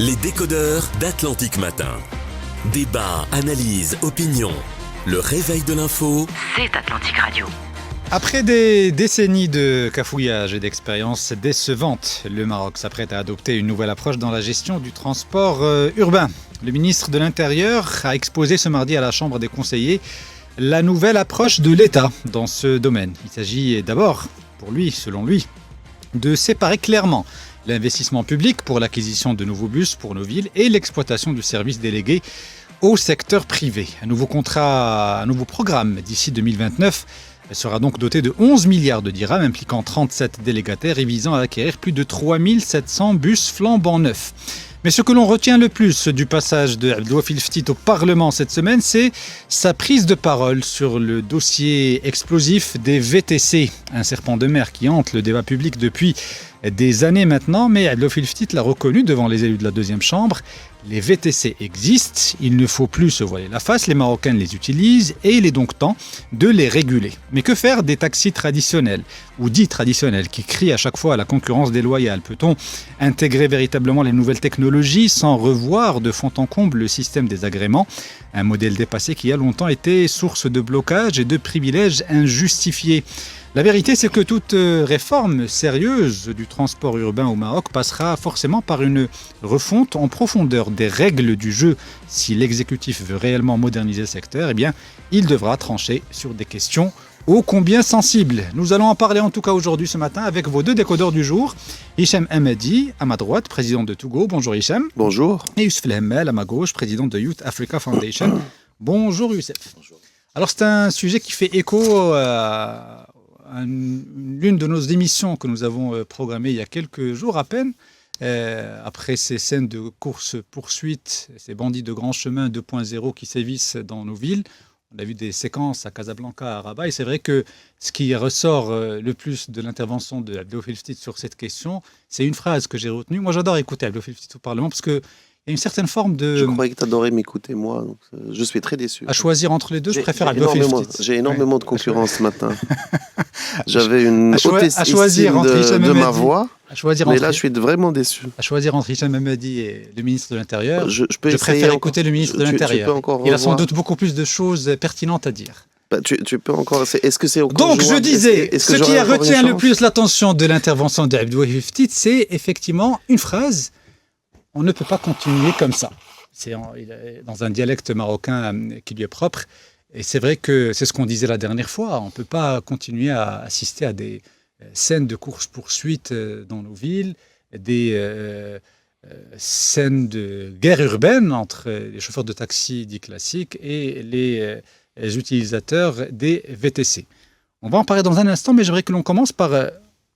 Les décodeurs d'Atlantic Matin. Débat, analyse, opinion. Le réveil de l'info, c'est Atlantic Radio. Après des décennies de cafouillage et d'expériences décevantes, le Maroc s'apprête à adopter une nouvelle approche dans la gestion du transport urbain. Le ministre de l'Intérieur a exposé ce mardi à la Chambre des conseillers la nouvelle approche de l'État dans ce domaine. Il s'agit d'abord, pour lui, selon lui, de séparer clairement l'investissement public pour l'acquisition de nouveaux bus pour nos villes et l'exploitation du service délégué au secteur privé. Un nouveau programme d'ici 2029 sera donc doté de 11 milliards de dirhams, impliquant 37 délégataires et visant à acquérir plus de 3700 bus flambant neufs. Mais ce que l'on retient le plus du passage de Abdelwafil Ftit au Parlement cette semaine, c'est sa prise de parole sur le dossier explosif des VTC, un serpent de mer qui hante le débat public depuis des années maintenant, mais Abdelwafil Ftit l'a reconnu devant les élus de la deuxième chambre. Les VTC existent, il ne faut plus se voiler la face, les Marocains les utilisent et il est donc temps de les réguler. Mais que faire des taxis traditionnels ou dits traditionnels qui crient à chaque fois à la concurrence déloyale? Peut-on intégrer véritablement les nouvelles technologies sans revoir de fond en comble le système des agréments? Un modèle dépassé qui a longtemps été source de blocage et de privilèges injustifiés. La vérité, c'est que toute réforme sérieuse du transport urbain au Maroc passera forcément par une refonte en profondeur des règles du jeu. Si l'exécutif veut réellement moderniser le secteur, eh bien, il devra trancher sur des questions ô combien sensibles. Nous allons en parler en tout cas aujourd'hui, ce matin, avec vos deux décodeurs du jour. Hicham Hamadi, à ma droite, président de Togo. Bonjour Hicham. Bonjour. Et Youssef Lhemmel, à ma gauche, président de Youth Africa Foundation. Bonjour Youssef. Bonjour. Alors c'est un sujet qui fait écho à l'une de nos émissions que nous avons programmée il y a quelques jours à peine, après ces scènes de course-poursuite, ces bandits de grand chemin 2.0 qui sévissent dans nos villes. On a vu des séquences à Casablanca, à Rabat, et c'est vrai que ce qui ressort le plus de l'intervention de Abdelwafil Ftit sur cette question, c'est une phrase que j'ai retenue. Moi, j'adore écouter Abdelwafil Ftit au Parlement parce que il y a une certaine forme de... Je croyais que tu adorais m'écouter, moi. Donc je suis très déçu. À choisir entre les deux, je préfère Abdelwafil Ftit. J'ai énormément de concurrence ce matin. J'avais une haute à choisir estime de ma voix, mais là, je suis vraiment déçu. À choisir entre Hicham Hamadi et le ministre de l'Intérieur, je préfère écouter le ministre de l'Intérieur. Il a sans doute beaucoup plus de choses pertinentes à dire. Tu peux encore... Est-ce que c'est encore Donc, jouable? je disais, est-ce que ce qui retient le plus l'attention de l'intervention d'Abdelwafil Ftit, c'est effectivement une phrase: on ne peut pas continuer comme ça. C'est dans un dialecte marocain qui lui est propre. Et c'est vrai que c'est ce qu'on disait la dernière fois. On ne peut pas continuer à assister à des scènes de course-poursuite dans nos villes, des scènes de guerre urbaine entre les chauffeurs de taxi dits classiques et les utilisateurs des VTC. On va en parler dans un instant, mais j'aimerais que l'on commence par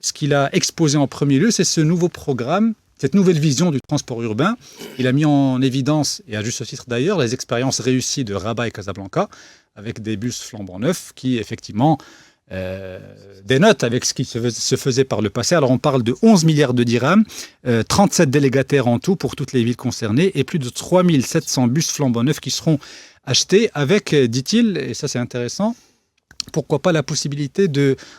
ce qu'il a exposé en premier lieu, c'est ce nouveau programme, cette nouvelle vision du transport urbain. Il a mis en évidence, et à juste titre d'ailleurs, les expériences réussies de Rabat et Casablanca, avec des bus flambant neufs qui, effectivement, dénotent avec ce qui se faisait par le passé. Alors, on parle de 11 milliards de dirhams, 37 délégataires en tout pour toutes les villes concernées, et plus de 3700 bus flambant neufs qui seront achetés avec, dit-il, et ça c'est intéressant, pourquoi pas la possibilité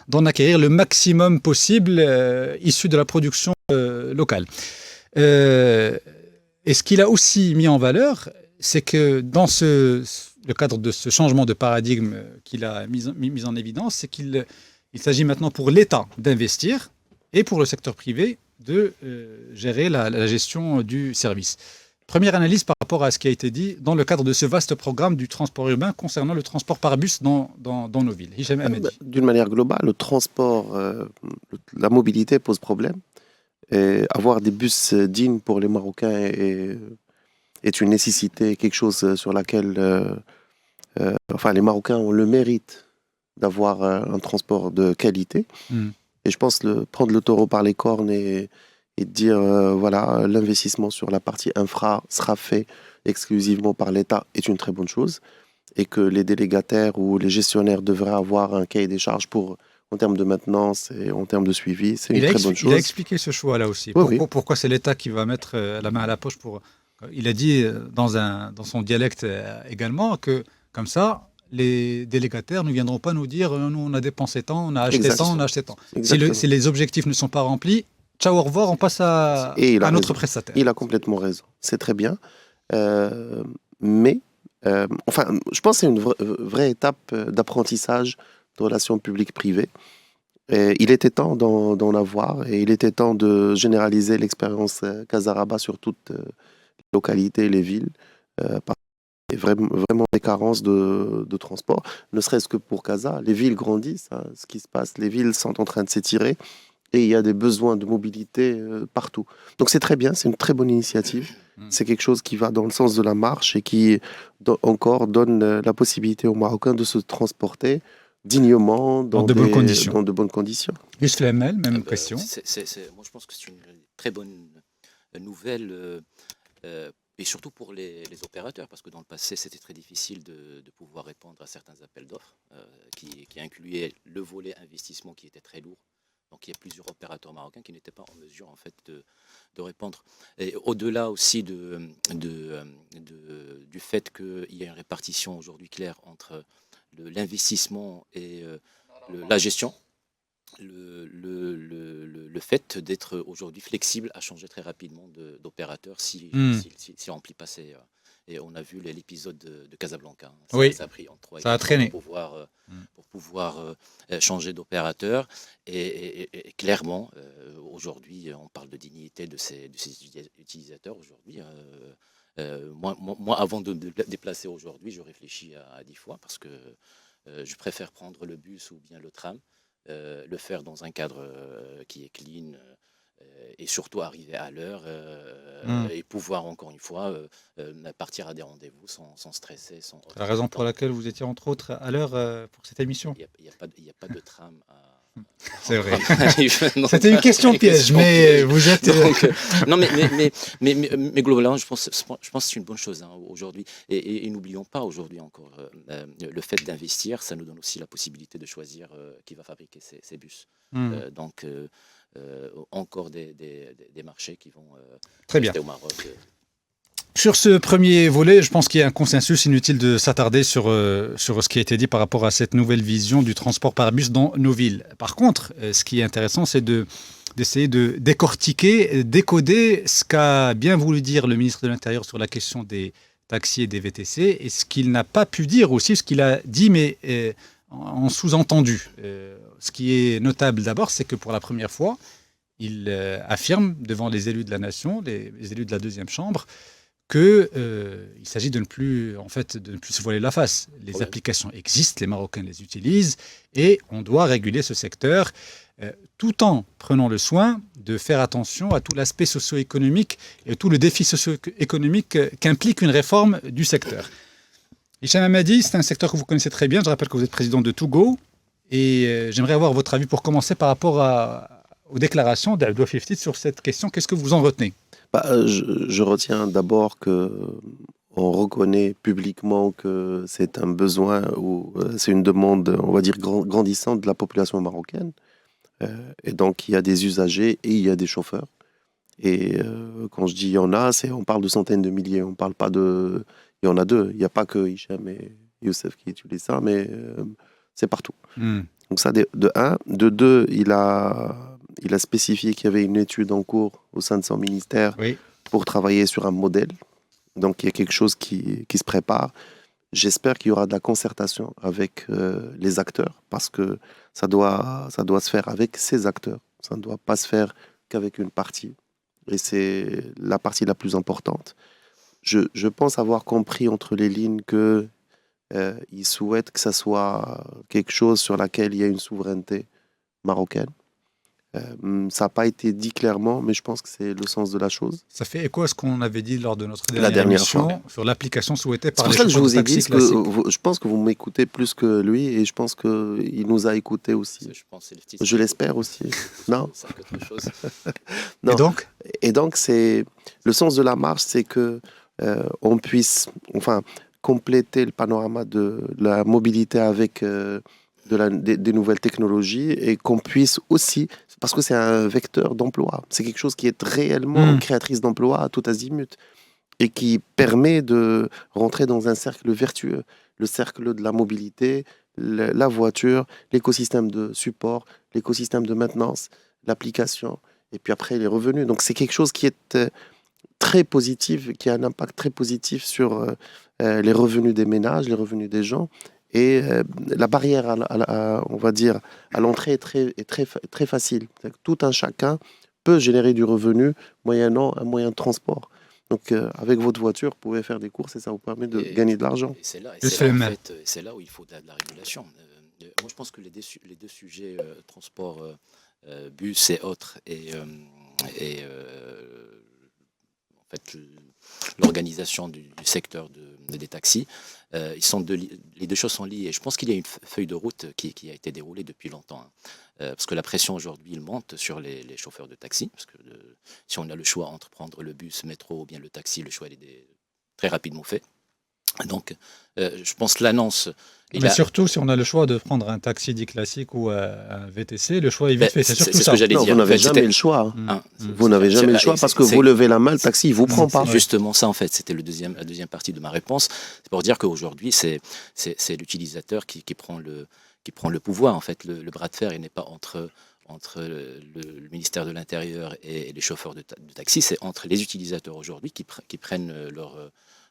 d'en acquérir le maximum possible issu de la production locale. Et ce qu'il a aussi mis en valeur, c'est que dans le cadre de ce changement de paradigme qu'il a mis en évidence, c'est qu'il s'agit maintenant pour l'État d'investir et pour le secteur privé de gérer la gestion du service. Première analyse par rapport à ce qui a été dit dans le cadre de ce vaste programme du transport urbain concernant le transport par bus dans nos villes. Hicham Hamadi. D'une manière globale, le transport, la mobilité pose problème. Et avoir des bus dignes pour les Marocains est une nécessité, quelque chose sur laquelle les Marocains ont le mérite d'avoir un transport de qualité. Et je pense prendre le taureau par les cornes et dire l'investissement sur la partie infra sera fait exclusivement par l'État est une très bonne chose, et que les délégataires ou les gestionnaires devraient avoir un cahier des charges en termes de maintenance et en termes de suivi, c'est une très bonne chose. Il a expliqué ce choix-là aussi. Pourquoi c'est l'État qui va mettre la main à la poche pour... Il a dit dans son dialecte également que, comme ça, les délégataires ne viendront pas nous dire nous on a dépensé tant, on a acheté tant, on a acheté tant. Si les objectifs ne sont pas remplis, ciao, au revoir, on passe Et il a à notre raison. prestataire. Il a complètement raison. C'est très bien. Mais, enfin, je pense que c'est une vraie étape d'apprentissage de relations publiques-privées. Et il était temps d'en avoir et il était temps de généraliser l'expérience Casaraba sur toutes les localités, les villes, parce qu'il y a vraiment des carences de transport, ne serait-ce que pour Casa. Les villes grandissent, hein, ce qui se passe, les villes sont en train de s'étirer et il y a des besoins de mobilité partout. Donc c'est très bien, c'est une très bonne initiative. C'est quelque chose qui va dans le sens de la marche et qui encore donne la possibilité aux Marocains de se transporter dignement Dans de bonnes conditions. dans de bonnes conditions. Yusuf Lamel, même question. Moi, je pense que c'est une très bonne nouvelle, et surtout pour les opérateurs, parce que dans le passé, c'était très difficile de pouvoir répondre à certains appels d'offres qui incluaient le volet investissement qui était très lourd. Donc, il y a plusieurs opérateurs marocains qui n'étaient pas en mesure, en fait, de répondre. Et au-delà aussi du fait qu'il y a une répartition aujourd'hui claire entre l'investissement et la gestion, le fait d'être aujourd'hui flexible à changer très rapidement d'opérateur si on remplit pas ses... et on a vu l'épisode de Casablanca. Oui, ça a pris en 3 ça a traîné. pour pouvoir changer d'opérateur. Et clairement, aujourd'hui, on parle de dignité de ces utilisateurs aujourd'hui. Moi, avant de me déplacer aujourd'hui, je réfléchis à 10 fois parce que je préfère prendre le bus ou bien le tram, le faire dans un cadre qui est clean et surtout arriver à l'heure et pouvoir encore une fois partir à des rendez-vous sans stresser. C'est la raison pour laquelle vous étiez entre autres à l'heure pour cette émission. Il n'y a pas de tram C'est vrai. C'était une question piège, mais vous êtes... Donc, non, mais globalement, je pense que c'est une bonne chose aujourd'hui. Et n'oublions pas aujourd'hui encore, le fait d'investir, ça nous donne aussi la possibilité de choisir qui va fabriquer ces bus. Donc, encore des marchés qui vont Très bien. rester au Maroc. Sur ce premier volet, je pense qu'il y a un consensus, inutile de s'attarder sur ce qui a été dit par rapport à cette nouvelle vision du transport par bus dans nos villes. Par contre, ce qui est intéressant, c'est d'essayer de décortiquer, décoder ce qu'a bien voulu dire le ministre de l'Intérieur sur la question des taxis et des VTC et ce qu'il n'a pas pu dire aussi, ce qu'il a dit, mais en sous-entendu. Ce qui est notable d'abord, c'est que pour la première fois, il affirme devant les élus de la nation, les élus de la deuxième chambre, qu'il s'agit de ne plus se voiler la face. Les applications existent, les Marocains les utilisent, et on doit réguler ce secteur tout en prenant le soin de faire attention à tout l'aspect socio-économique et tout le défi socio-économique qu'implique une réforme du secteur. Hicham Hamadi, c'est un secteur que vous connaissez très bien. Je rappelle que vous êtes président de Togo, et j'aimerais avoir votre avis pour commencer par rapport aux déclarations d'Abdou Fiftit sur cette question. Qu'est-ce que vous en retenez ? Je retiens d'abord qu'on reconnaît publiquement que c'est un besoin ou c'est une demande, on va dire, grandissante de la population marocaine. Et donc, il y a des usagers et il y a des chauffeurs. Et quand je dis il y en a, on parle de centaines de milliers. On ne parle pas de... Il y en a deux. Il n'y a pas que Hicham et Youssef qui utilisent ça, mais c'est partout. Donc ça, de un. De deux, il a spécifié qu'il y avait une étude en cours au sein de son ministère pour travailler sur un modèle. Donc, il y a quelque chose qui se prépare. J'espère qu'il y aura de la concertation avec les acteurs parce que ça doit se faire avec ces acteurs. Ça ne doit pas se faire qu'avec une partie. Et c'est la partie la plus importante. Je pense avoir compris entre les lignes que ils souhaitent que ça soit quelque chose sur laquelle il y a une souveraineté marocaine. Ça n'a pas été dit clairement, mais je pense que c'est le sens de la chose. Ça fait écho à ce qu'on avait dit lors de notre dernière émission sur l'application souhaitée par les chauffeurs de taxi. C'est pour ça que je vous ai dit que je pense que vous m'écoutez plus que lui et je pense qu'il nous a écoutés aussi. Je l'espère aussi. Non. Non. Et donc, c'est le sens de la marche, c'est que on puisse, compléter le panorama de la mobilité avec des nouvelles technologies et qu'on puisse aussi, parce que c'est un vecteur d'emploi, c'est quelque chose qui est réellement créatrice d'emploi à tout azimut et qui permet de rentrer dans un cercle vertueux, le cercle de la mobilité, la voiture, l'écosystème de support, l'écosystème de maintenance, l'application et puis après les revenus. Donc c'est quelque chose qui est très positif, qui a un impact très positif sur les revenus des ménages, les revenus des gens. Et la barrière, on va dire, à l'entrée est très facile. Tout un chacun peut générer du revenu moyennant un moyen de transport. Donc, avec votre voiture, vous pouvez faire des courses et ça vous permet de gagner de l'argent. Et c'est là, c'est là où il faut de la régulation. Moi, je pense que les deux sujets, transport, bus et autres, en fait, l'organisation du secteur des taxis, les deux choses sont liées. Je pense qu'il y a une feuille de route qui a été déroulée depuis longtemps. Parce que la pression aujourd'hui, il monte sur les chauffeurs de taxi. Parce que si on a le choix entre prendre le bus, métro ou bien le taxi, le choix est très rapidement fait. Donc, je pense que l'annonce... Mais surtout, si on a le choix de prendre un taxi dit classique ou un VTC, le choix est vite fait. C'est surtout ce ça. que j'allais dire. Vous n'avez jamais le choix. Vous n'avez jamais le choix parce que vous levez la main, le taxi, il ne vous prend pas. C'est justement ça, en fait. C'était la deuxième partie de ma réponse. C'est pour dire qu'aujourd'hui, c'est l'utilisateur qui prend le pouvoir. En fait, le bras de fer, il n'est pas entre le ministère de l'Intérieur et les chauffeurs de taxi, c'est entre les utilisateurs aujourd'hui qui prennent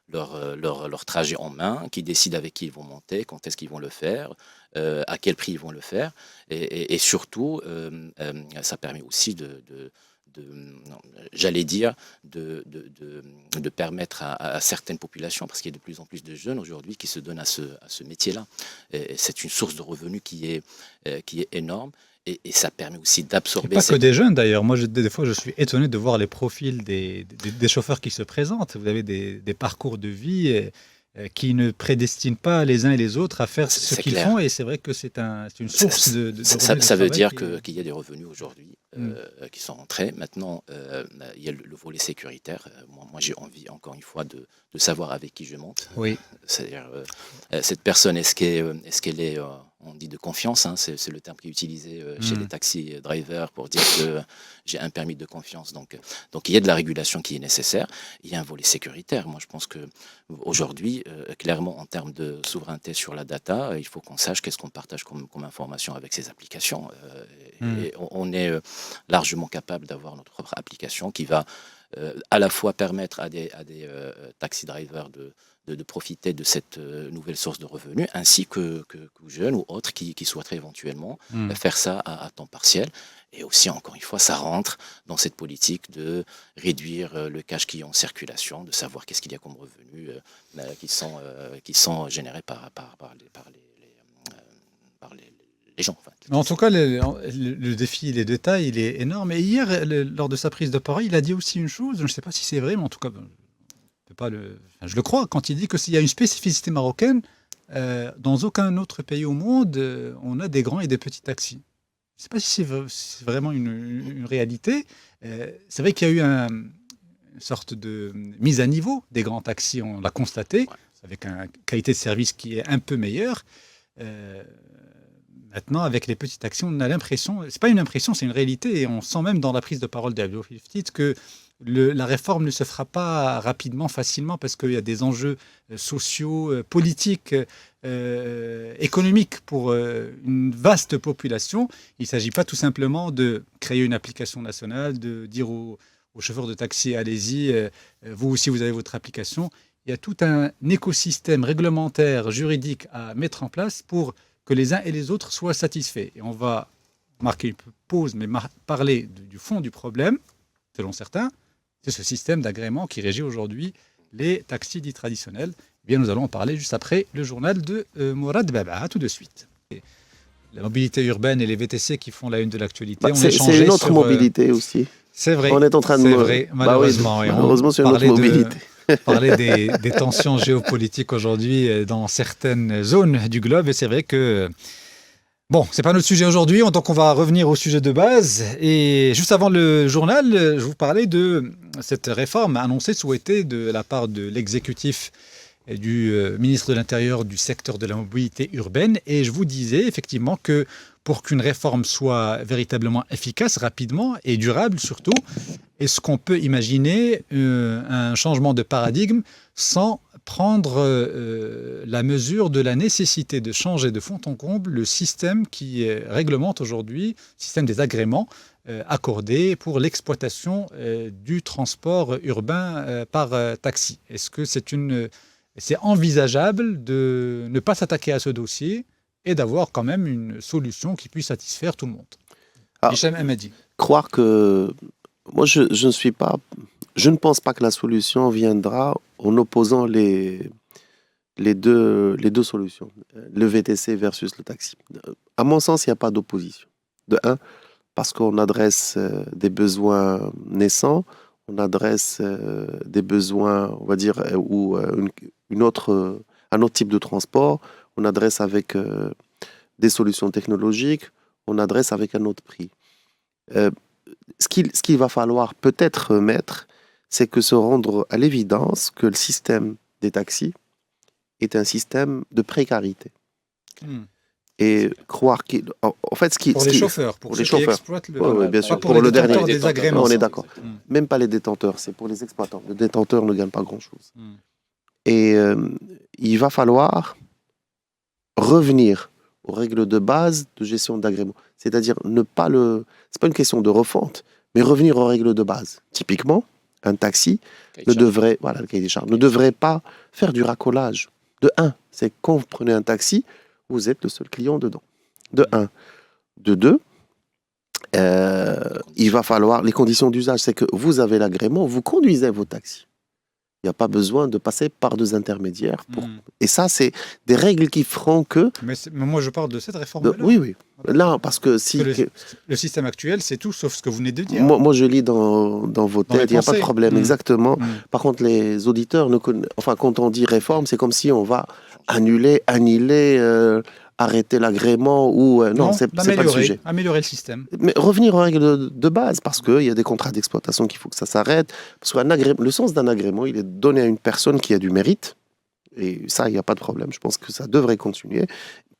leur trajet en main, qui décident avec qui ils vont monter, quand est-ce qu'ils vont le faire, à quel prix ils vont le faire. Et surtout, ça permet aussi j'allais dire, de permettre à certaines populations, parce qu'il y a de plus en plus de jeunes aujourd'hui qui se donnent à ce métier-là. Et c'est une source de revenus qui est énorme. Et ça permet aussi d'absorber... Pas que des jeunes d'ailleurs. Moi, des fois, je suis étonné de voir les profils des chauffeurs qui se présentent. Vous avez des parcours de vie qui ne prédestinent pas les uns et les autres à faire ce qu'ils font. Et c'est vrai que c'est une source de revenus. Ça veut dire qu'il y a des revenus aujourd'hui qui sont rentrés. Maintenant, il y a le volet sécuritaire. Moi, j'ai envie, encore une fois, de savoir avec qui je monte. Oui. C'est-à-dire, cette personne, est-ce qu'elle est... on dit de confiance, hein, c'est le terme qui est utilisé chez les taxi drivers pour dire que j'ai un permis de confiance. Donc il y a de la régulation qui est nécessaire. Il y a un volet sécuritaire. Moi, je pense qu'aujourd'hui, clairement, en termes de souveraineté sur la data, il faut qu'on sache qu'est-ce qu'on partage comme information avec ces applications. Et on est largement capable d'avoir notre propre application qui va à la fois permettre à des taxi drivers de profiter de cette nouvelle source de revenus, ainsi que jeunes ou autres qui souhaiteraient éventuellement faire ça à temps partiel. Et aussi, encore une fois, ça rentre dans cette politique de réduire le cash qui est en circulation, de savoir qu'est-ce qu'il y a comme revenus qui sont générés par les gens. Enfin. En tout cas, le défi, les détails, il est énorme. Et hier, lors de sa prise de parole, il a dit aussi une chose, je ne sais pas si c'est vrai, mais en tout cas... je le crois quand il dit que s'il y a une spécificité marocaine, dans aucun autre pays au monde, on a des grands et des petits taxis. Je ne sais pas si c'est vraiment une réalité. C'est vrai qu'il y a eu une sorte de mise à niveau des grands taxis, on l'a constaté, avec une qualité de service qui est un peu meilleure. Maintenant, avec les petits taxis, on a l'impression, c'est pas une impression, c'est une réalité, et on sent même dans la prise de parole d'Abdou Fiftit que la réforme ne se fera pas rapidement, facilement, parce qu'il y a des enjeux sociaux, politiques, économiques pour une vaste population. Il ne s'agit pas tout simplement de créer une application nationale, de dire aux chauffeurs de taxi, allez-y, vous aussi vous avez votre application. Il y a tout un écosystème réglementaire, juridique à mettre en place pour que les uns et les autres soient satisfaits. Et on va marquer une pause, mais parler du fond du problème, selon certains. C'est ce système d'agrément qui régit aujourd'hui les taxis dits traditionnels. Eh bien, nous allons en parler juste après le journal de Mourad Baba. À tout de suite. La mobilité urbaine et les VTC qui font la une de l'actualité. C'est une autre mobilité aussi. C'est vrai. On est en train de... C'est vrai, malheureusement. Malheureusement, c'est une autre mobilité. Parler des tensions géopolitiques aujourd'hui dans certaines zones du globe. Et c'est vrai que... Bon, c'est pas notre sujet aujourd'hui, donc on va revenir au sujet de base. Et juste avant le journal, je vous parlais de cette réforme annoncée, souhaitée de la part de l'exécutif et du ministre de l'Intérieur du secteur de la mobilité urbaine. Et je vous disais effectivement que pour qu'une réforme soit véritablement efficace, rapidement et durable surtout, est-ce qu'on peut imaginer un changement de paradigme sans prendre la mesure de la nécessité de changer de fond en comble le système qui réglemente aujourd'hui, le système des agréments accordée pour l'exploitation du transport urbain par taxi. Est-ce que c'est envisageable de ne pas s'attaquer à ce dossier et d'avoir quand même une solution qui puisse satisfaire tout le monde? Hicham Hamadi. Croire que... Moi, je ne pense pas que la solution viendra en opposant les deux solutions, le VTC versus le taxi. À mon sens, il n'y a pas d'opposition. De un, parce qu'on adresse des besoins naissants, on adresse des besoins, on va dire, ou un autre type de transport, on adresse avec des solutions technologiques, on adresse avec un autre prix. Ce qu'il va falloir peut-être remettre, c'est que se rendre à l'évidence que le système des taxis est un système de précarité. Et croire qu'il... En fait, pour les chauffeurs, pour ceux qui exploitent le... Oui, bien sûr. Pas pour le dernier des agréments. On est d'accord. Même pas les détenteurs, c'est pour les exploitants. Le détenteur ne gagne pas grand-chose. Et il va falloir revenir aux règles de base de gestion d'agrément. C'est-à-dire c'est pas une question de refonte, mais revenir aux règles de base. Typiquement, un taxi le cahier des charges, ne devrait pas faire du racolage. De un, c'est quand vous prenez un taxi, vous êtes le seul client dedans. De un. De deux, il va falloir... Les conditions d'usage, c'est que vous avez l'agrément, vous conduisez vos taxis. Il n'y a pas besoin de passer par deux intermédiaires. Et ça, c'est des règles qui feront que... Mais moi, je parle de cette réforme-là. Oui. Là, parce que si... Le système actuel, c'est tout sauf ce que vous venez de dire. Moi je lis dans vos têtes, il n'y a pas de problème, exactement. Par contre, les auditeurs, quand on dit réforme, c'est comme si on va annuler, arrêter l'agrément ou... non, c'est pas le sujet. Améliorer le système. Mais revenir aux règles de base, parce qu'il y a des contrats d'exploitation qu'il faut que ça s'arrête. Parce que le sens d'un agrément, il est donné à une personne qui a du mérite. Et ça, il n'y a pas de problème. Je pense que ça devrait continuer.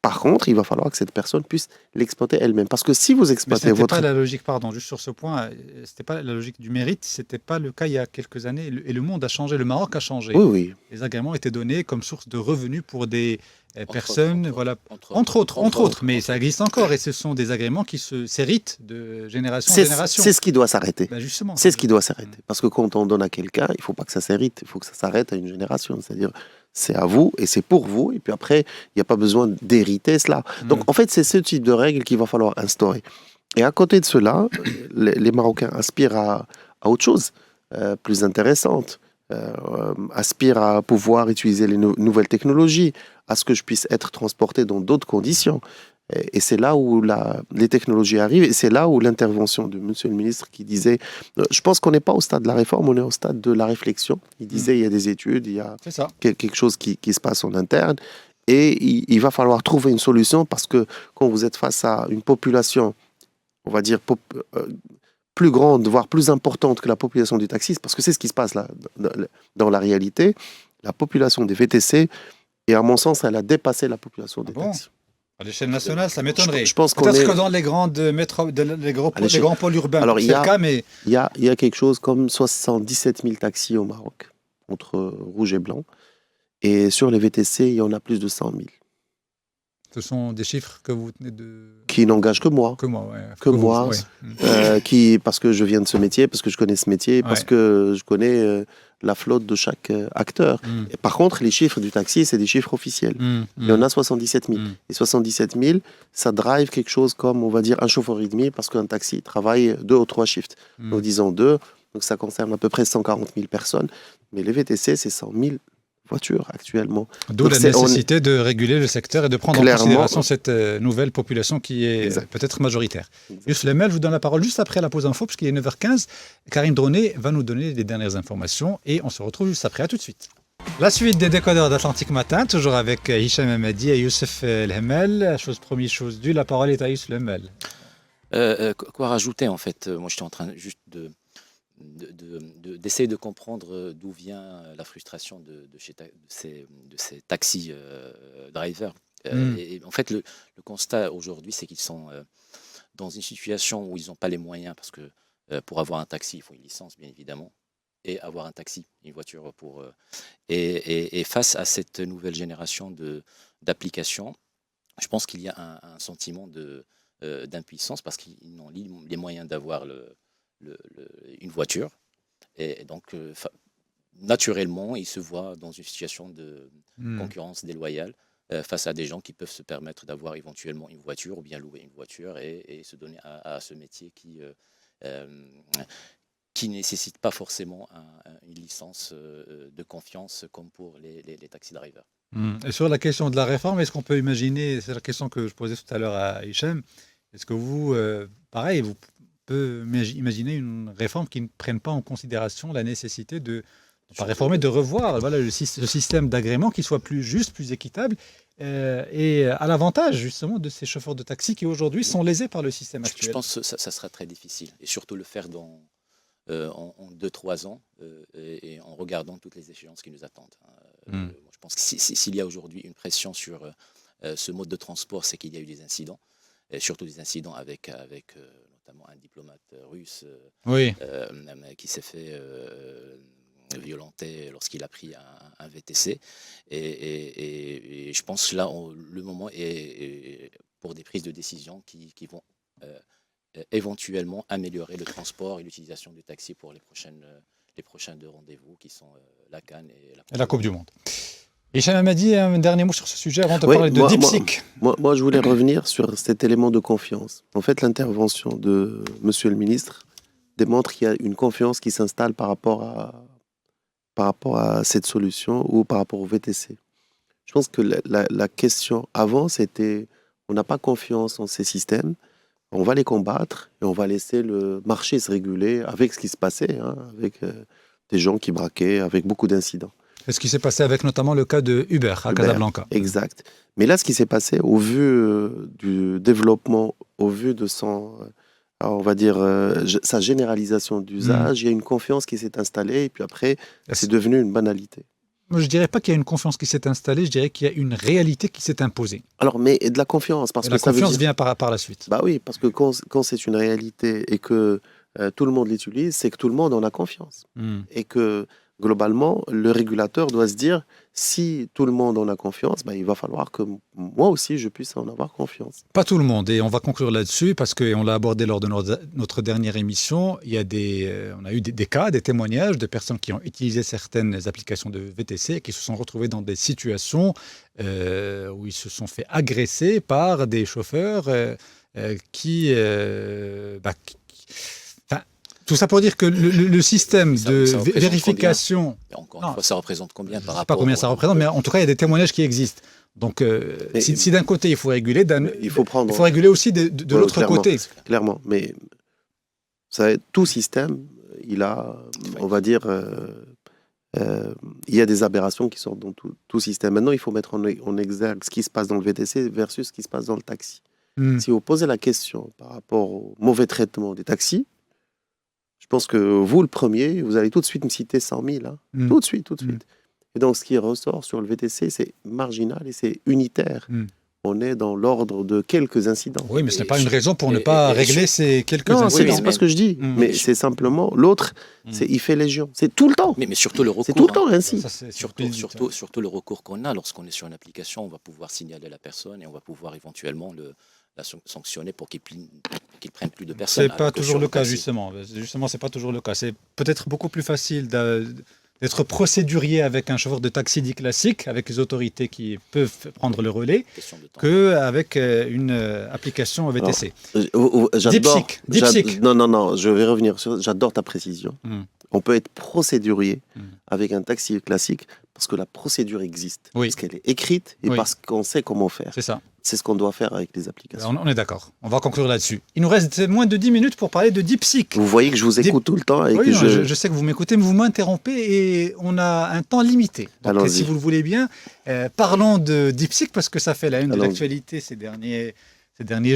Par contre, il va falloir que cette personne puisse l'exploiter elle-même. Parce que si vous exploitez votre... pas la logique, pardon, juste sur ce point, c'était pas la logique du mérite, c'était pas le cas il y a quelques années. Et le monde a changé, le Maroc a changé. Oui. Les agréments étaient donnés comme source de revenus pour des personnes, entre autres. Mais ça existe encore et ce sont des agréments qui s'héritent de génération en génération. C'est ce qui doit s'arrêter. Justement. C'est ce qui doit s'arrêter. Parce que quand on donne à quelqu'un, il ne faut pas que ça s'hérite, il faut que ça s'arrête à une génération. C'est-à-dire... c'est à vous et c'est pour vous. Et puis après, il n'y a pas besoin d'hériter cela. Donc, en fait, c'est ce type de règles qu'il va falloir instaurer. Et à côté de cela, les Marocains aspirent à autre chose, plus intéressante, aspirent à pouvoir utiliser les nouvelles technologies, à ce que je puisse être transporté dans d'autres conditions. Et c'est là où les technologies arrivent, et c'est là où l'intervention de Monsieur le ministre qui disait, je pense qu'on n'est pas au stade de la réforme, on est au stade de la réflexion. Il disait, il y a des études, il y a quelque chose qui se passe en interne, et il va falloir trouver une solution, parce que quand vous êtes face à une population, on va dire, plus grande, voire plus importante que la population du taxi, parce que c'est ce qui se passe là, dans la réalité, la population des VTC, et à mon sens, elle a dépassé la population des taxis. À l'échelle nationale, ça m'étonnerait. Je pense peut-être que dans les grandes les grands pôles urbains, alors, c'est le cas, mais... Il y a quelque chose comme 77 000 taxis au Maroc, entre rouge et blanc. Et sur les VTC, il y en a plus de 100 000. Ce sont des chiffres que vous tenez de... Qui n'engagent que moi. Que moi. Parce que je viens de ce métier, parce que je connais ce métier, parce que je connais la flotte de chaque acteur. Et par contre, les chiffres du taxi, c'est des chiffres officiels. Il y en a 77 000. Et 77 000, ça drive quelque chose comme, on va dire, un chauffeur et demi, parce qu'un taxi travaille 2 ou 3 shifts. Donc disons 2, donc ça concerne à peu près 140 000 personnes. Mais les VTC, c'est 100 000 voitures actuellement. D'où la nécessité de réguler le secteur et de prendre en considération cette nouvelle population qui est peut-être majoritaire. Youssef Lemel, je vous donne la parole juste après la pause info, puisqu'il est 9h15. Karim Droné va nous donner les dernières informations et on se retrouve juste après. À tout de suite. La suite des décodeurs d'Atlantique Matin, toujours avec Hicham Hamadi et Youssef Lemel. Chose promise, chose due, la parole est à Youssef Lemel. Quoi rajouter en fait? Moi j'étais en train juste d'essayer de comprendre d'où vient la frustration de ces taxi drivers. Et en fait, le constat aujourd'hui, c'est qu'ils sont dans une situation où ils n'ont pas les moyens, parce que pour avoir un taxi, il faut une licence, bien évidemment, et avoir un taxi, une voiture pour... et face à cette nouvelle génération d'applications, je pense qu'il y a un sentiment d'impuissance parce qu'ils n'ont les moyens d'avoir une voiture. Et donc, naturellement, ils se voient dans une situation de concurrence déloyale face à des gens qui peuvent se permettre d'avoir éventuellement une voiture ou bien louer une voiture et se donner à ce métier qui ne nécessite pas forcément une licence de confiance comme pour les taxi drivers. Et sur la question de la réforme, est-ce qu'on peut imaginer, c'est la question que je posais tout à l'heure à Hichem, est-ce que vous, pareil, vous pouvez imaginer une réforme qui ne prenne pas en considération la nécessité de pas réformer, de revoir le système d'agrément qui soit plus juste, plus équitable et à l'avantage justement de ces chauffeurs de taxi qui aujourd'hui sont lésés par le système actuel. Je pense que ça sera très difficile et surtout le faire en 2-3 ans et en regardant toutes les échéances qui nous attendent. Je pense que s'il y a aujourd'hui une pression sur ce mode de transport, c'est qu'il y a eu des incidents, et surtout des incidents avec notamment un diplomate russe qui s'est fait violenter lorsqu'il a pris un VTC. Et je pense que là, le moment est pour des prises de décision qui vont éventuellement améliorer le transport et l'utilisation du taxi pour les prochains deux rendez-vous qui sont la Cannes et la Coupe du Monde. Hicham Hamadi, un dernier mot sur ce sujet avant de parler de DeepSeek. Moi, je voulais revenir sur cet élément de confiance. En fait, l'intervention de Monsieur le ministre démontre qu'il y a une confiance qui s'installe par rapport à cette solution ou par rapport au VTC. Je pense que la question avant, c'était on n'a pas confiance en ces systèmes, on va les combattre et on va laisser le marché se réguler avec ce qui se passait, avec des gens qui braquaient, avec beaucoup d'incidents. C'est ce qui s'est passé avec notamment le cas de Uber à Casablanca. Exact. Mais là, ce qui s'est passé, au vu du développement, au vu de son, on va dire, sa généralisation d'usage, il y a une confiance qui s'est installée et puis après, c'est devenu une banalité. Moi, je ne dirais pas qu'il y a une confiance qui s'est installée, je dirais qu'il y a une réalité qui s'est imposée. Alors, mais de la confiance. Parce que la confiance vient par la suite. Bah oui, parce que quand c'est une réalité et que tout le monde l'utilise, c'est que tout le monde en a confiance. Et que globalement, le régulateur doit se dire, si tout le monde en a confiance, il va falloir que moi aussi, je puisse en avoir confiance. Pas tout le monde, et on va conclure là-dessus, parce qu'on l'a abordé lors de notre dernière émission. Il y a on a eu des cas, des témoignages de personnes qui ont utilisé certaines applications de VTC et qui se sont retrouvées dans des situations où ils se sont fait agresser par des chauffeurs qui tout ça pour dire que le système de vérification... Encore une fois, ça représente combien par rapport... Je ne sais pas combien ça représente, mais en tout cas, il y a des témoignages qui existent. Donc, si d'un côté, il faut réguler, il faut réguler aussi de l'autre côté. Clairement, mais tout système, il a, on va dire, il y a des aberrations qui sortent dans tout système. Maintenant, il faut mettre en exergue ce qui se passe dans le VTC versus ce qui se passe dans le taxi. Si vous posez la question par rapport au mauvais traitement des taxis, je pense que vous, le premier, vous allez tout de suite me citer 100 000. Tout de suite. Et donc, ce qui ressort sur le VTC, c'est marginal et c'est unitaire. On est dans l'ordre de quelques incidents. Oui, mais ce n'est pas une raison pour ne pas régler ces quelques incidents. Non, c'est pas ce que je dis. Mais c'est simplement l'autre, il fait légion. C'est tout le temps. Mais surtout le recours. C'est tout le temps ainsi. Surtout le recours qu'on a lorsqu'on est sur une application, on va pouvoir signaler la personne et on va pouvoir éventuellement la sanctionner pour qu'il prenne plus de personnes. C'est pas toujours le cas, justement. Justement, c'est pas toujours le cas. C'est peut-être beaucoup plus facile d'être procédurier avec un chauffeur de taxi dit classique, avec les autorités qui peuvent prendre le relais, qu'avec une application VTC. DeepSeek. Non, je vais revenir sur... J'adore ta précision. On peut être procédurier avec un taxi classique parce que la procédure existe, parce qu'elle est écrite et parce qu'on sait comment faire. C'est ça. C'est ce qu'on doit faire avec les applications. On est d'accord. On va conclure là-dessus. Il nous reste moins de 10 minutes pour parler de DeepSeek. Vous voyez que je vous écoute tout le temps. Et je sais que vous m'écoutez, mais vous m'interrompez et on a un temps limité. Donc, si vous le voulez bien, parlons de DeepSeek parce que ça fait la une de l'actualité ces derniers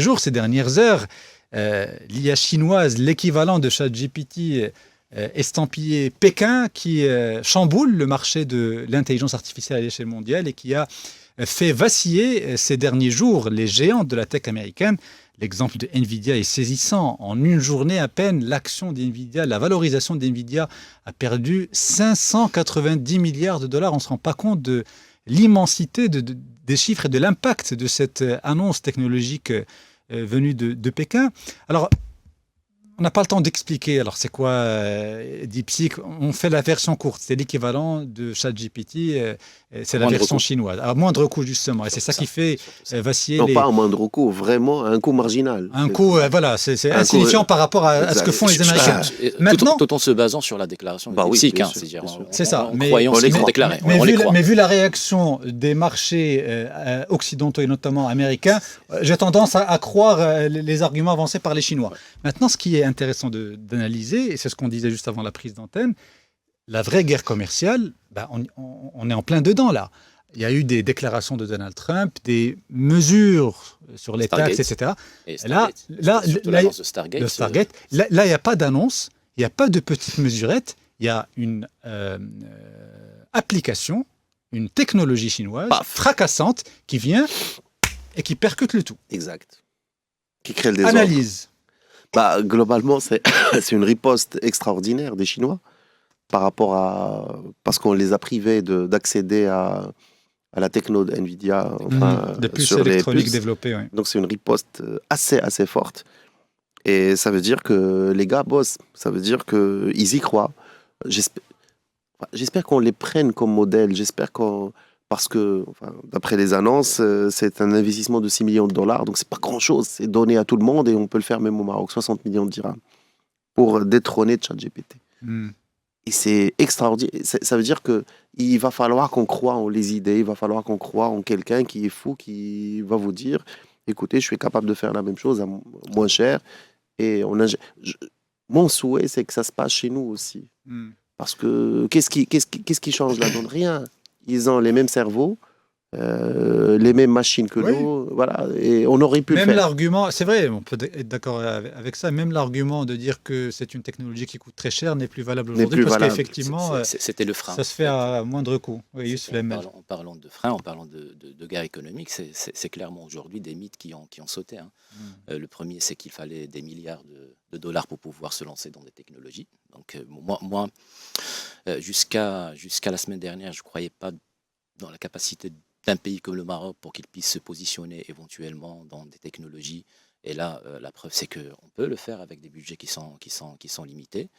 jours, ces dernières heures. L'IA chinoise, l'équivalent de ChatGPT, estampillé Pékin, qui chamboule le marché de l'intelligence artificielle à l'échelle mondiale et qui a fait vaciller ces derniers jours les géants de la tech américaine. L'exemple de Nvidia est saisissant. En une journée à peine, l'action d'Nvidia, la valorisation d'Nvidia a perdu 590 milliards de dollars. On ne se rend pas compte de l'immensité des chiffres et de l'impact de cette annonce technologique venus de Pékin. Alors, on n'a pas le temps d'expliquer. Alors, c'est quoi DeepSeek? On fait la version courte. C'est l'équivalent de ChatGPT. C'est la version chinoise. À moindre coût, justement. Et c'est ça qui fait vaciller non, les... pas à moindre coût, vraiment à un coût marginal. Un coût, voilà, c'est insignifiant par rapport à ce que font les Américains. Maintenant, tout en se basant sur la déclaration de DeepSeek. Oui, c'est-à-dire c'est ça. En croyant ce qu'ils ont déclaré. Mais vu la réaction des marchés occidentaux et notamment américains, j'ai tendance à croire les arguments avancés par les Chinois. Maintenant, ce qui est intéressant d'analyser, et c'est ce qu'on disait juste avant la prise d'antenne, la vraie guerre commerciale, on est en plein dedans là. Il y a eu des déclarations de Donald Trump, des mesures sur les taxes, etc. Et Stargate, de Stargate. Là, il n'y a pas d'annonce, il n'y a pas de petites mesurettes, il y a une application, une technologie chinoise fracassante qui vient et qui percute le tout. Exact. Qui crée le désordre. Analyse. Globalement, c'est une riposte extraordinaire des Chinois par rapport à... Parce qu'on les a privés d'accéder à la techno de NVIDIA. Des puces électroniques développées. Oui. Donc c'est une riposte assez forte. Et ça veut dire que les gars bossent. Ça veut dire qu'ils y croient. J'espère qu'on les prenne comme modèle. J'espère qu'on... Parce que, d'après les annonces, c'est un investissement de 6 millions de dollars. Donc, c'est pas grand-chose. C'est donné à tout le monde et on peut le faire même au Maroc. 60 millions de dirhams pour détrôner ChatGPT. Et c'est extraordinaire. Ça veut dire qu'il va falloir qu'on croie en les idées. Il va falloir qu'on croie en quelqu'un qui est fou, qui va vous dire, écoutez, je suis capable de faire la même chose à moins cher. Et mon souhait, c'est que ça se passe chez nous aussi. Parce que qu'est-ce qui change la donne? Rien. Ils ont les mêmes cerveaux, les mêmes machines que nous, voilà, et on aurait pu même le faire. L'argument, c'est vrai, on peut être d'accord avec ça, même l'argument de dire que c'est une technologie qui coûte très cher n'est plus valable aujourd'hui, parce qu'effectivement, c'était le frein. Ça se fait à moindre coût. Oui, en parlant de frein, en parlant de guerre économique, c'est clairement aujourd'hui des mythes qui ont sauté. Le premier, c'est qu'il fallait des milliards de dollars pour pouvoir se lancer dans des technologies. Donc moi jusqu'à la semaine dernière, je ne croyais pas dans la capacité d'un pays comme le Maroc pour qu'il puisse se positionner éventuellement dans des technologies. Et là, la preuve, c'est qu'on peut le faire avec des budgets qui sont limités.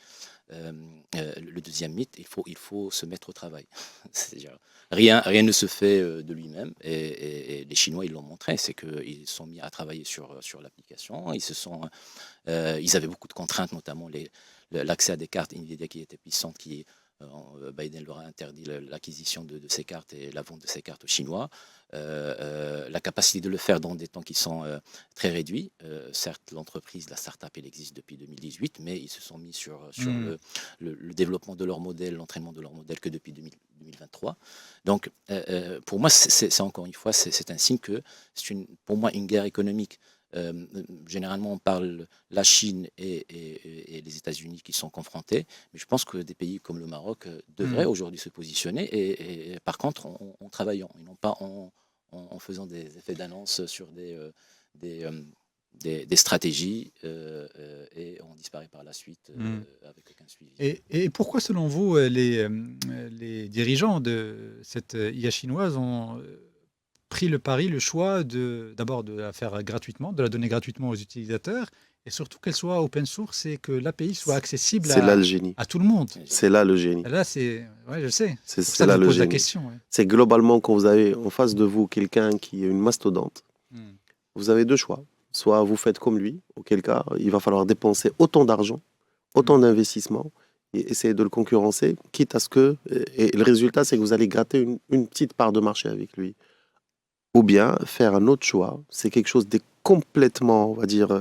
Le deuxième mythe, il faut se mettre au travail. C'est-à-dire, rien ne se fait de lui-même. Et les Chinois, ils l'ont montré, c'est qu'ils sont mis à travailler sur l'application. Ils avaient beaucoup de contraintes, notamment l'accès à des cartes NVIDIA qui étaient puissantes, Biden leur a interdit l'acquisition de ces cartes et la vente de ces cartes aux Chinois. La capacité de le faire dans des temps qui sont très réduits. Certes, l'entreprise, la start-up, elle existe depuis 2018, mais ils se sont mis sur le développement de leur modèle, l'entraînement de leur modèle que depuis 2023. Donc, pour moi, c'est encore une fois, c'est un signe que c'est pour moi une guerre économique. Généralement, on parle la Chine et les États-Unis qui sont confrontés, mais je pense que des pays comme le Maroc devraient aujourd'hui se positionner et par contre en travaillant et non pas en faisant des effets d'annonce sur des stratégies et on disparaît par la suite avec aucun suivi. Et pourquoi, selon vous, les dirigeants de cette IA chinoise ont pris le pari, le choix d'abord de la faire gratuitement, de la donner gratuitement aux utilisateurs, et surtout qu'elle soit open source et que l'API soit accessible à tout le monde. C'est là le génie. Là, je sais. C'est là que je le pose génie. La question. Ouais. C'est globalement quand vous avez en face de vous quelqu'un qui est une mastodonte, vous avez deux choix. Soit vous faites comme lui, auquel cas il va falloir dépenser autant d'argent, autant d'investissement, et essayer de le concurrencer, quitte à ce que... Et le résultat, c'est que vous allez gratter une petite part de marché avec lui. Ou bien faire un autre choix. C'est quelque chose de complètement, on va dire,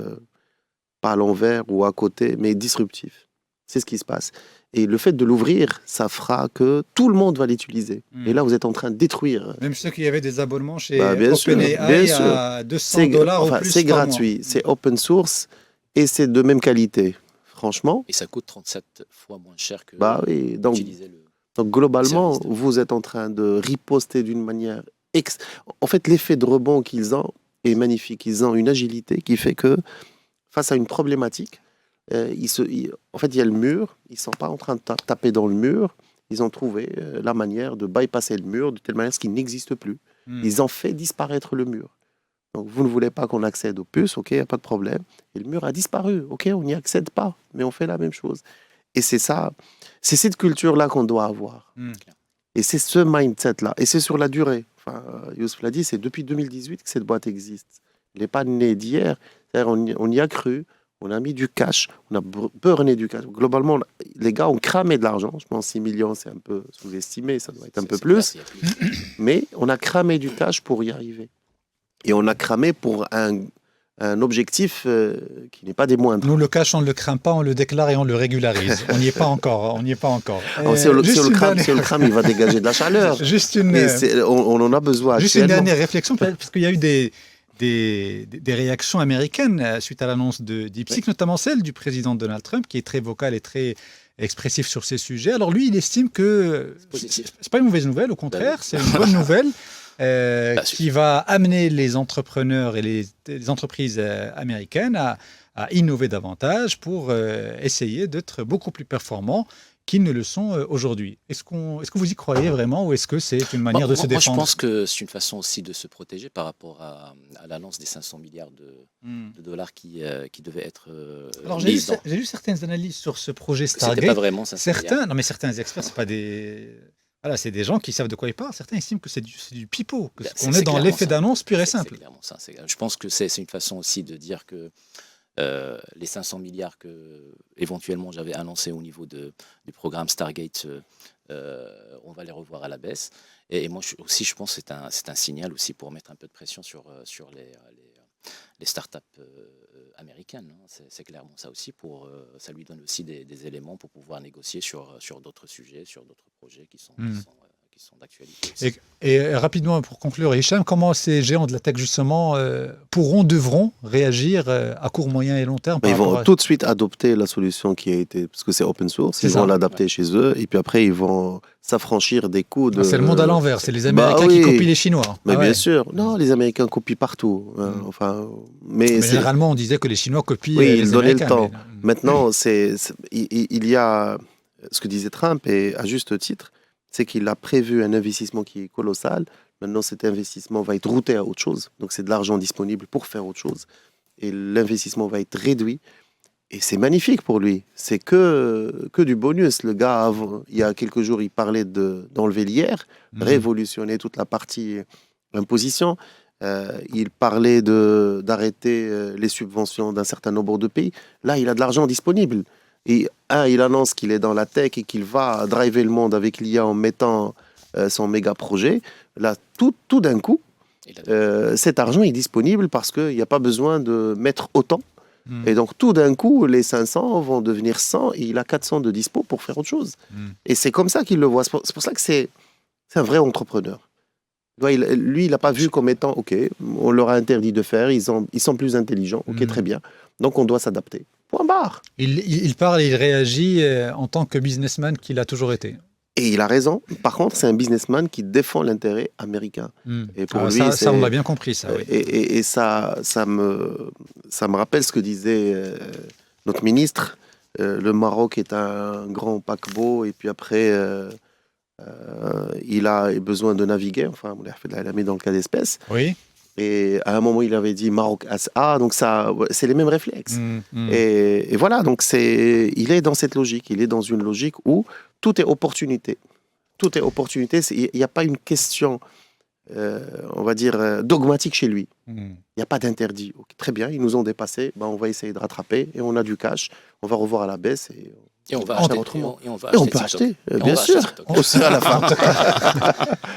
pas à l'envers ou à côté, mais disruptif. C'est ce qui se passe. Et le fait de l'ouvrir, ça fera que tout le monde va l'utiliser. Et là, vous êtes en train de détruire. Même ceux qui avaient des abonnements chez OpenAI à $200 ou plus. C'est gratuit, c'est open source et c'est de même qualité. Franchement. Et ça coûte 37 fois moins cher que oui, donc globalement, vous êtes en train de riposter d'une manière... En fait, l'effet de rebond qu'ils ont est magnifique. Ils ont une agilité qui fait que, face à une problématique, en fait, il y a le mur. Ils ne sont pas en train de taper dans le mur. Ils ont trouvé la manière de bypasser le mur de telle manière qu'il n'existe plus. Ils ont fait disparaître le mur. Donc, vous ne voulez pas qu'on accède aux puces, ok, il n'y a pas de problème. Et le mur a disparu, ok, on n'y accède pas, mais on fait la même chose. Et c'est ça, c'est cette culture-là qu'on doit avoir. Et c'est ce mindset-là. Et c'est sur la durée. Enfin, Youssef l'a dit, c'est depuis 2018 que cette boîte existe. Elle n'est pas née d'hier. C'est-à-dire, on y a cru, on a mis du cash, on a burné du cash. Globalement, les gars ont cramé de l'argent. Je pense 6 millions, c'est un peu sous-estimé, ça doit être un peu plus. Mais on a cramé du cash pour y arriver. Et on a cramé pour un objectif qui n'est pas des moindres. Nous, le cash, on ne le crame pas, on le déclare et on le régularise. On n'y est pas encore. On n'y est pas encore. Si on le crame, il va dégager de la chaleur. On en a besoin. Juste une dernière réflexion, parce qu'il y a eu des réactions américaines suite à l'annonce de DeepSeek, notamment celle du président Donald Trump, qui est très vocal et très expressif sur ces sujets. Alors lui, il estime que c'est pas une mauvaise nouvelle, au contraire, c'est une bonne nouvelle. Qui va amener les entrepreneurs et les entreprises américaines à innover davantage pour essayer d'être beaucoup plus performants qu'ils ne le sont aujourd'hui. Est-ce que vous y croyez vraiment ou est-ce que c'est une manière de se défendre? Moi, je pense que c'est une façon aussi de se protéger par rapport à l'annonce des 500 milliards de dollars qui devaient être Alors, j'ai lu certaines analyses sur ce projet Stargate. C'était pas vraiment 500 milliards. Non, mais certains experts, c'est pas des... Voilà, c'est des gens qui savent de quoi ils parlent. Certains estiment que c'est du pipeau, qu'on est dans l'effet d'annonce pur et simple. C'est clairement ça. Je pense que c'est une façon aussi de dire que les 500 milliards que éventuellement j'avais annoncé au niveau du programme Stargate, on va les revoir à la baisse. Et moi aussi, je pense que c'est un signal aussi pour mettre un peu de pression sur les startups américaines. C'est clairement ça aussi. Ça lui donne aussi des éléments pour pouvoir négocier sur d'autres sujets, sur d'autres projets qui sont d'actualité. Et rapidement, pour conclure, Hicham, comment ces géants de la tech, justement, devront réagir à court, moyen et long terme? Ils vont tout de suite adopter la solution qui a été, parce que c'est open source, ils vont l'adapter chez eux, et puis après, ils vont s'affranchir des coûts de... C'est le monde à l'envers, c'est les Américains qui copient les Chinois. Mais bien sûr, non, les Américains copient partout. Mais généralement, on disait que les Chinois copient les Américains. Oui, ils donnaient le temps. Mais... Maintenant, il y a ce que disait Trump, et à juste titre, c'est qu'il a prévu un investissement qui est colossal. Maintenant, cet investissement va être routé à autre chose. Donc, c'est de l'argent disponible pour faire autre chose. Et l'investissement va être réduit. Et c'est magnifique pour lui. C'est que du bonus. Le gars, il y a quelques jours, il parlait d'enlever l'IR, révolutionner toute la partie imposition. Il parlait d'arrêter les subventions d'un certain nombre de pays. Là, il a de l'argent disponible. Et il annonce qu'il est dans la tech et qu'il va driver le monde avec l'IA en mettant son méga projet. Là, tout d'un coup, cet argent est disponible parce qu'il n'y a pas besoin de mettre autant. Et donc, tout d'un coup, les 500 vont devenir 100 et il a 400 de dispo pour faire autre chose. Et c'est comme ça qu'il le voit. C'est pour ça que c'est un vrai entrepreneur. Lui, il n'a pas vu comme étant, OK, on leur a interdit de faire, ils sont plus intelligents, OK, très bien. Donc, on doit s'adapter. Point barre. Il parle et il réagit en tant que businessman qu'il a toujours été. Et il a raison. Par contre, c'est un businessman qui défend l'intérêt américain. Et pour lui, ça, on l'a bien compris, ça. Oui. Et ça me rappelle ce que disait notre ministre. Le Maroc est un grand paquebot, et puis après, il a besoin de naviguer. Enfin, on l'a mis dans le cas d'espèce. Oui. Et à un moment, il avait dit Maroc SA, donc ça, c'est les mêmes réflexes. Et voilà, donc il est dans cette logique. Il est dans une logique où tout est opportunité. Tout est opportunité. Il n'y a pas une question, on va dire, dogmatique chez lui. Il n'y a pas d'interdit. Okay, très bien, ils nous ont dépassés. On va essayer de rattraper. Et on a du cash. On va revoir à la baisse. Et on va acheter autrement. Et on peut acheter, bien sûr. Aussi à la fin.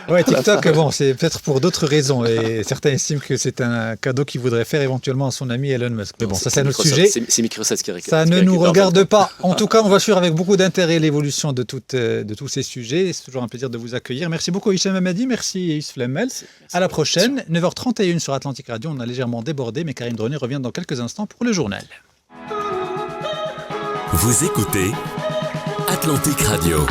Ouais, TikTok, bon, c'est peut-être pour d'autres raisons. Et certains estiment que c'est un cadeau qu'il voudrait faire éventuellement à son ami Elon Musk. Mais bon, ça, c'est un autre sujet. C'est Microsoft qui récupère. Ça ne nous regarde pas. En tout cas, on va suivre avec beaucoup d'intérêt l'évolution de tous ces sujets. C'est toujours un plaisir de vous accueillir. Merci beaucoup, Hicham Hamadi. Merci, Youssef Lemel. À la prochaine. 9h31 sur Atlantic Radio. On a légèrement débordé, mais Karim Droné revient dans quelques instants pour le journal. Vous écoutez Atlantic Radio.